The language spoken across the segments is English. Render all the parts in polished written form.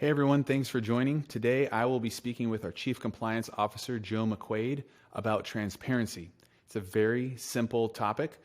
Hey everyone, thanks for joining. Today I will be speaking with our Chief Compliance Officer, Joe McQuaid, about transparency. It's a very simple topic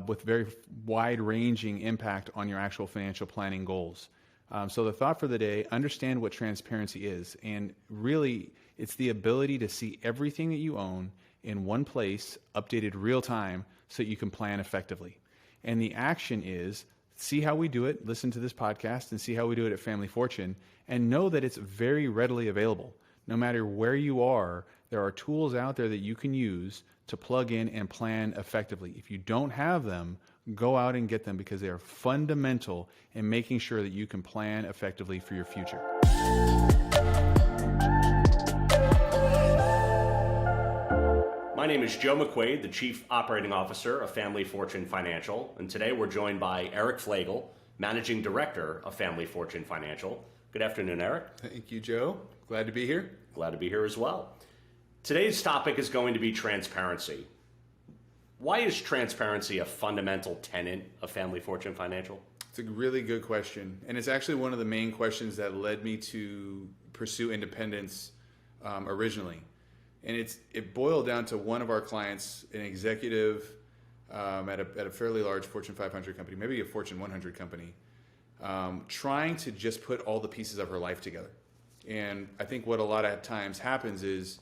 with very wide-ranging impact on your actual financial planning goals. So the thought for the day, understand what transparency is. And really, it's the ability to see everything that you own in one place, updated real time, so that you can plan effectively. And the action is, see how we do it, listen to this podcast, and see how we do it at Family Fortune, and know that it's very readily available. No matter where you are, there are tools out there that you can use to plug in and plan effectively. If you don't have them, go out and get them because they are fundamental in making sure that you can plan effectively for your future. My name is Joe McQuaid, the Chief Operating Officer of Family Fortune Financial, and today we're joined by Erik Flegal, Managing Director of Family Fortune Financial. Good afternoon, Erik. Thank you, Joe. Glad to be here. Glad to be here as well. Today's topic is going to be transparency. Why is transparency a fundamental tenet of Family Fortune Financial? It's a really good question, and it's actually one of the main questions that led me to pursue independence originally. And it boiled down to one of our clients, an executive at a fairly large Fortune 500 company, maybe a Fortune 100 company, trying to just put all the pieces of her life together. And I think what a lot of times happens is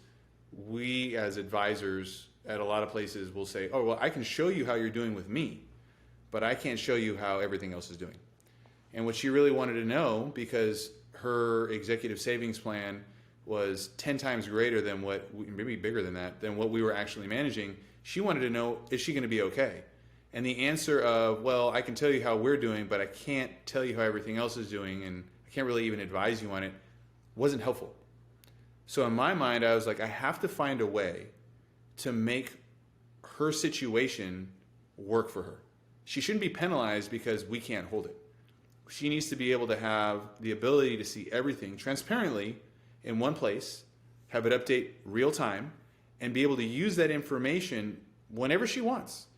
we as advisors at a lot of places will say, oh, well, I can show you how you're doing with me, but I can't show you how everything else is doing. And what she really wanted to know, because her executive savings plan was 10 times greater than maybe bigger than that, than what we were actually managing, she wanted to know, is she going to be okay? And the answer of, well, I can tell you how we're doing, but I can't tell you how everything else is doing, and I can't really even advise you on it, wasn't helpful. So in my mind, I was like, I have to find a way to make her situation work for her. She shouldn't be penalized because we can't hold it. She needs to be able to have the ability to see everything transparently in one place, have it update real time, and be able to use that information whenever she wants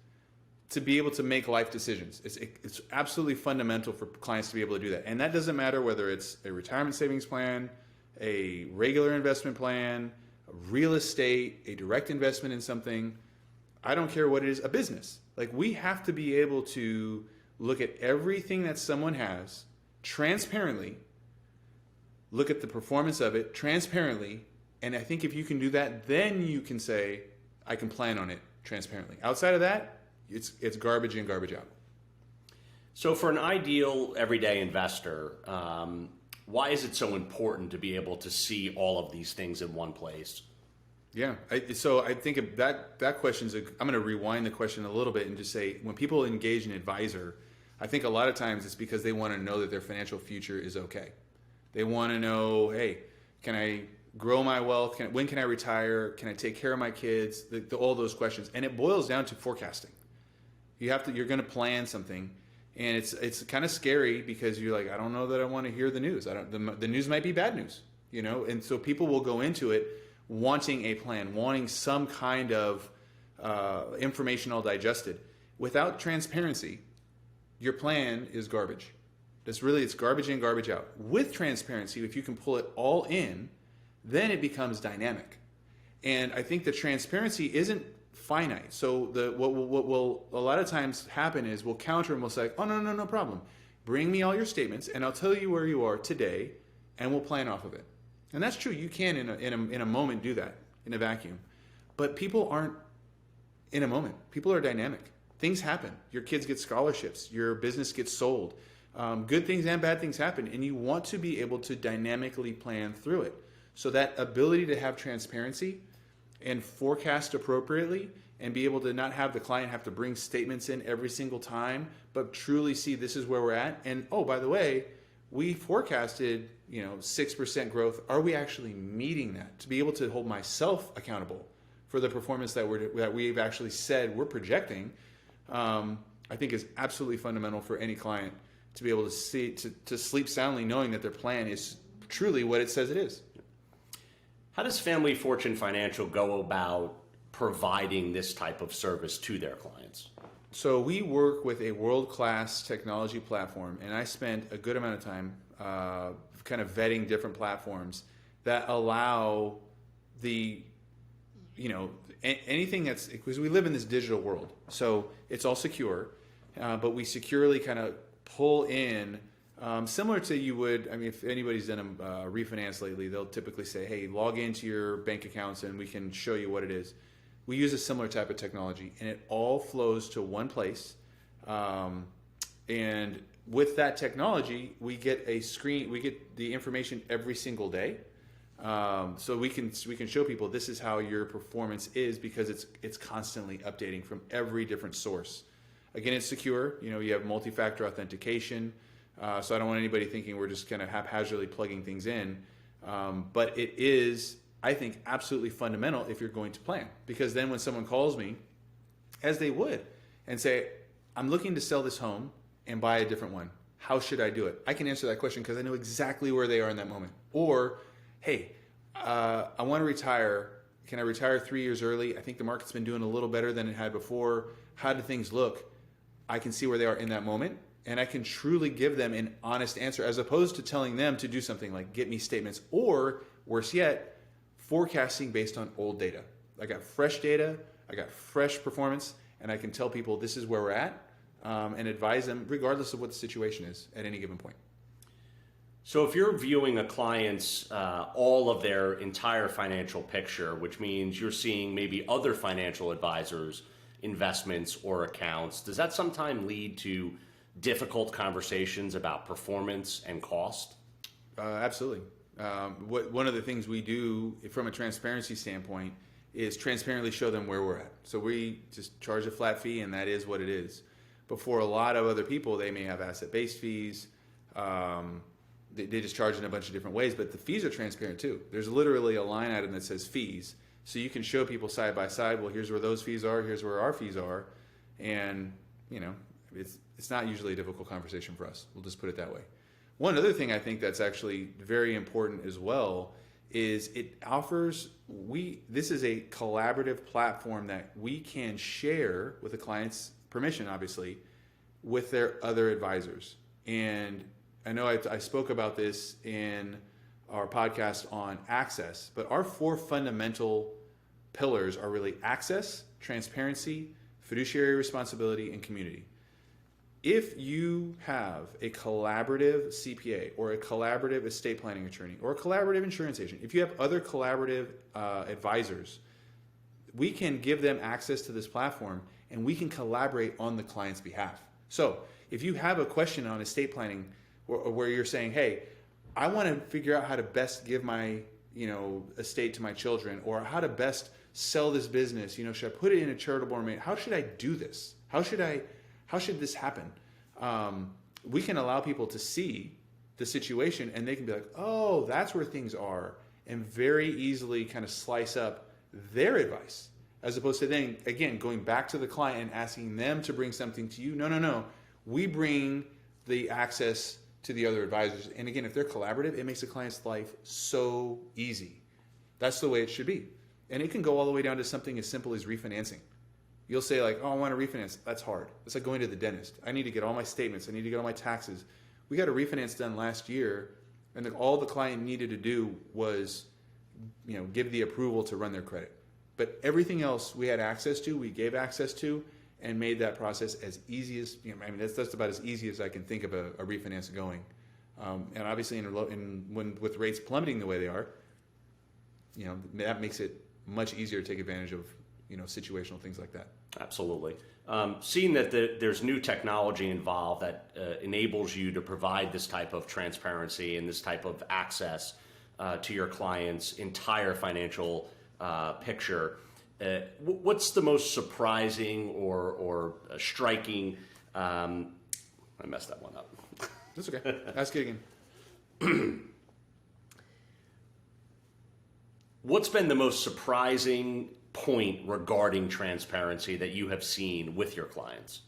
to be able to make life decisions. It's absolutely fundamental for clients to be able to do that. And that doesn't matter whether it's a retirement savings plan, a regular investment plan, a real estate, a direct investment in something. I don't care what it is, a business. Like, we have to be able to look at everything that someone has transparently, look at the performance of it transparently, and I think if you can do that, then you can say, I can plan on it transparently. Outside of that, it's garbage in, garbage out. So for an ideal everyday investor, why is it so important to be able to see all of these things in one place? Yeah, so I think that question's, I'm going to rewind the question a little bit and just say, when people engage an advisor, I think a lot of times it's because they want to know that their financial future is okay. They want to know, hey, can I grow my wealth? When can I retire? Can I take care of my kids? All those questions. And it boils down to forecasting. You're going to plan something, and it's kind of scary because you're like, I don't know that I want to hear the news. The news might be bad news, and so people will go into it wanting a plan, wanting some kind of information all digested. Without transparency, your plan is garbage. It's garbage in, garbage out. With transparency, if you can pull it all in, then it becomes dynamic. And I think the transparency isn't finite. So what will a lot of times happen is we'll counter and we'll say, oh, no problem. Bring me all your statements and I'll tell you where you are today and we'll plan off of it. And that's true. You can in a moment do that in a vacuum. But people aren't in a moment. People are dynamic. Things happen. Your kids get scholarships. Your business gets sold. Good things and bad things happen, and you want to be able to dynamically plan through it. So that ability to have transparency and forecast appropriately and be able to not have the client have to bring statements in every single time, but truly see this is where we're at. And oh, by the way, we forecasted 6% growth. Are we actually meeting that? To be able to hold myself accountable for the performance that we've actually said we're projecting, I think is absolutely fundamental for any client to be able to see, to sleep soundly knowing that their plan is truly what it says it is. How does Family Fortune Financial go about providing this type of service to their clients? So we work with a world-class technology platform, and I spent a good amount of time kind of vetting different platforms that allow the, anything that's, because we live in this digital world, so it's all secure, but we securely kind of pull in, similar to you would, I mean, if anybody's done a refinance lately, they'll typically say, hey, log into your bank accounts and we can show you what it is. We use a similar type of technology, and it all flows to one place. And with that technology, we get a screen, we get the information every single day. So we can show people this is how your performance is, because it's constantly updating from every different source. Again, it's secure. You have multi-factor authentication. So I don't want anybody thinking we're just kind of haphazardly plugging things in. But it is, I think, absolutely fundamental if you're going to plan. Because then when someone calls me, as they would, and say, I'm looking to sell this home and buy a different one, how should I do it? I can answer that question because I know exactly where they are in that moment. Or, hey, I want to retire. Can I retire 3 years early? I think the market's been doing a little better than it had before. How do things look? I can see where they are in that moment, and I can truly give them an honest answer, as opposed to telling them to do something like get me statements, or worse yet, forecasting based on old data. I got fresh data, I got fresh performance, and I can tell people this is where we're at, and advise them regardless of what the situation is at any given point. So if you're viewing a client's all of their entire financial picture, which means you're seeing maybe other financial advisors' investments or accounts, does that sometimes lead to difficult conversations about performance and cost? Absolutely. One of the things we do from a transparency standpoint is transparently show them where we're at. So we just charge a flat fee, and that is what it is. But for a lot of other people, they may have asset-based fees. They just charge in a bunch of different ways, but the fees are transparent too. There's literally a line item that says fees. So you can show people side by side, well, here's where those fees are, here's where our fees are. And, it's not usually a difficult conversation for us. We'll just put it that way. One other thing I think that's actually very important as well is it offers, this is a collaborative platform that we can share with the client's permission, obviously, with their other advisors. And I know I spoke about this in our podcast on access, but our 4 fundamental pillars are really access, transparency, fiduciary responsibility, and community. If you have a collaborative CPA or a collaborative estate planning attorney or a collaborative insurance agent, if you have other collaborative advisors, we can give them access to this platform and we can collaborate on the client's behalf. So if you have a question on estate planning where you're saying, hey, I want to figure out how to best give my estate to my children, or how to best sell this business, should I put it in a charitable remain? How should I do this? How should this happen? We can allow people to see the situation, and they can be like, oh, that's where things are, and very easily kind of slice up their advice, as opposed to then, again, going back to the client and asking them to bring something to you. No. We bring the access to the other advisors. And again, if they're collaborative, it makes the client's life so easy. That's the way it should be. And it can go all the way down to something as simple as refinancing. You'll say like, oh, I want to refinance. That's hard. It's like going to the dentist. I need to get all my statements. I need to get all my taxes. We got a refinance done last year, and all the client needed to do was, give the approval to run their credit. But everything else we had access to, we gave access to, and made that process as easy as, that's about as easy as I can think of a refinance going. And obviously with rates plummeting the way they are, that makes it much easier to take advantage of, situational things like that. Absolutely. Seeing that there's new technology involved that enables you to provide this type of transparency and this type of access to your client's entire financial picture, what's the most surprising or striking? I messed that one up. That's okay. Ask it again. What's been the most surprising point regarding transparency that you have seen with your clients?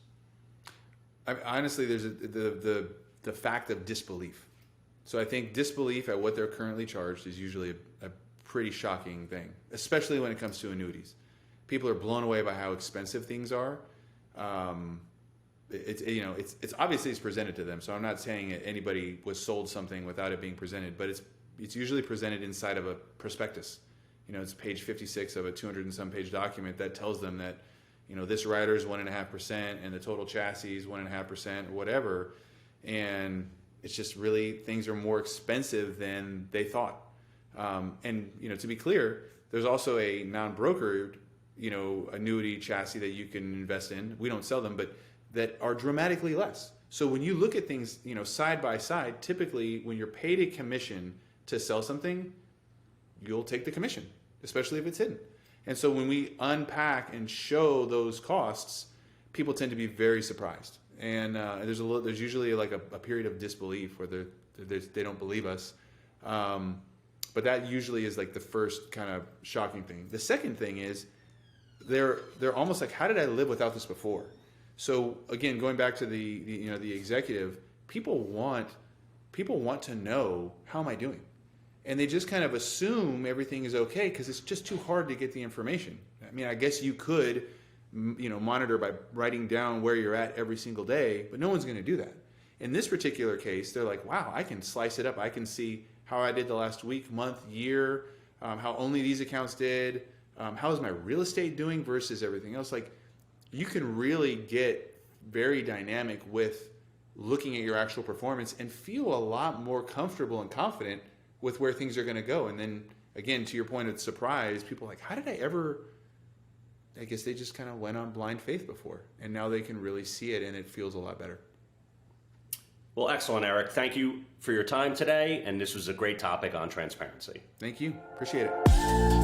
Honestly, there's the fact of disbelief. So I think disbelief at what they're currently charged is usually a pretty shocking thing, especially when it comes to annuities. People are blown away by how expensive things are. it's obviously it's presented to them. So I'm not saying anybody was sold something without it being presented, but it's usually presented inside of a prospectus. It's page 56 of a 200 and some page document that tells them that, this rider is 1.5% and the total chassis is 1.5% or whatever. And it's just really, things are more expensive than they thought. And to be clear, there's also a non-brokered, annuity chassis that you can invest in. We don't sell them, but that are dramatically less. So when you look at things, side by side, typically when you're paid a commission to sell something, you'll take the commission, especially if it's hidden. And so when we unpack and show those costs, people tend to be very surprised. And there's usually like a period of disbelief where they don't believe us. But that usually is like the first kind of shocking thing. The second thing is they're almost like, how did I live without this before? So again, going back to the executive, people want to know, how am I doing? And they just kind of assume everything is okay because it's just too hard to get the information. I mean, I guess you could, monitor by writing down where you're at every single day, but no one's going to do that. In this particular case, they're like, wow, I can slice it up. I can see how I did the last week, month, year, how only these accounts did, how is my real estate doing versus everything else. Like, you can really get very dynamic with looking at your actual performance and feel a lot more comfortable and confident with where things are going to go. And then again, to your point of surprise, people are like, how did I ever, I guess they just kind of went on blind faith before, and now they can really see it and it feels a lot better. Well, excellent, Erik. Thank you for your time today. And this was a great topic on transparency. Thank you. Appreciate it.